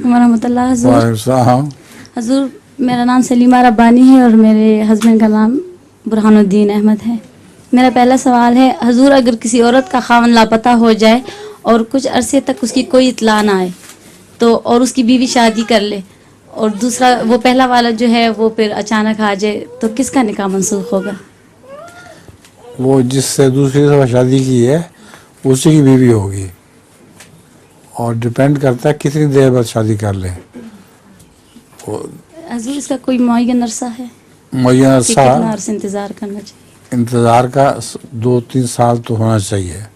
वालेकुम वरहमतुल्लाह। वालेकुम। हजूर, मेरा नाम सलीमा रब्बानी है और मेरे हस्बैंड का नाम बुरहानुद्दीन अहमद है। मेरा पहला सवाल है, हजूर, अगर किसी औरत का खावन लापता हो जाए और कुछ अरसे तक उसकी कोई इत्ला ना आए तो और उसकी बीवी शादी कर ले और दूसरा वो पहला वाला जो है वो फिर अचानक आ जाए तो किसका निकाह मंसूख होगा? वो जिससे दूसरी दफ़ा शादी की है उसी की बीवी होगी और डिपेंड करता है कितनी देर बाद शादी कर ले। हजूर, इसका कोई मुअय्यन अरसा है मुअय्यन कि अरसा, कितना अरसा इंतज़ार करना चाहिए? इंतज़ार का 2-3 साल तो होना चाहिए।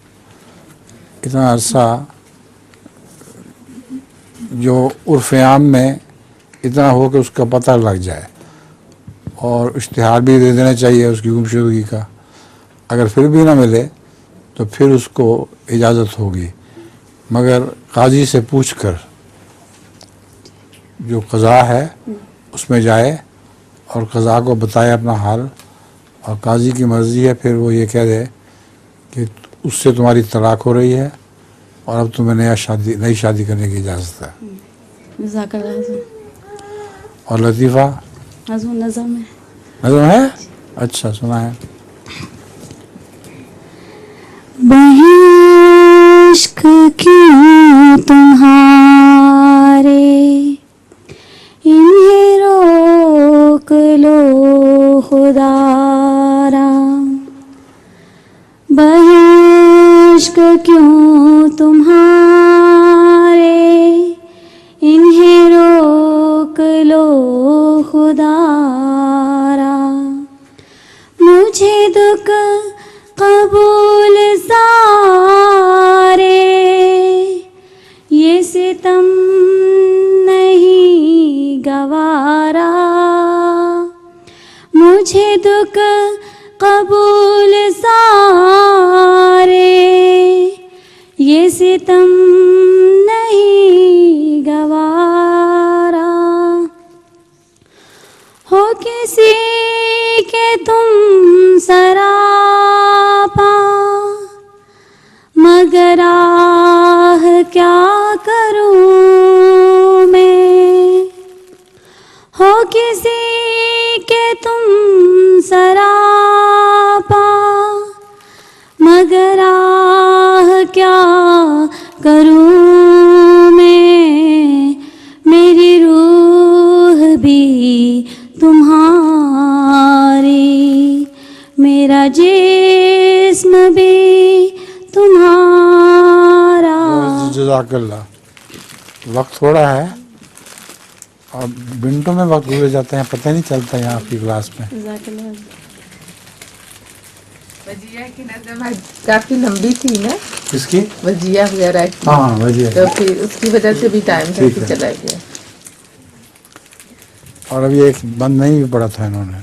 इतना अरसा जो उर्फ़ आम में इतना हो कि उसका पता लग जाए और इश्तिहार भी दे देना चाहिए उसकी गुमशुदगी का। अगर फिर भी ना मिले तो फिर उसको इजाज़त होगी, मगर काजी से पूछ कर जो क़ज़ा है उसमें जाए और क़ज़ा को बताए अपना हाल, और काजी की मर्ज़ी है फिर वो ये कह दे कि उससे तुम्हारी तलाक हो रही है और अब तुम्हें नई शादी करने की इजाज़त है। जज़ाकल्लाह हजूर। और लतीफ़ा हजूर नज़म है। नज़म है? अच्छा, सुना है। इश्क क्यों तुम्हारे इन्हें रोक लो खुदारा, इश्क क्यों तुम्हारे इन्हें रोक लो खुदारा, मुझे दुख कबूल सारे ये सितम नहीं गवारा, मुझे दुख कबूल सारे ये सितम नहीं गवारा, हो किसी के तुम सरापा मगर आह क्या करूं मैं, हो किसी के तुम सरापा मगर आह क्या करूं मैं, मेरी रूह भी तुम्हारी मेरा जिस्म भी तुम्हारा। जज़ाकल्लाह। वक्त थोड़ा है और मिनटों में वक्त गुजर जाते हैं, पता नहीं चलता यहाँ आपकी क्लास में। वजिया की नज़म काफ़ी लंबी थी ना, किसकी? वजिया वगैरह की। हाँ, वजिया। तो फिर उसकी वजह से भी टाइम काफ़ी चला गया। और अभी एक बंद नहीं भी पड़ा था इन्होंने।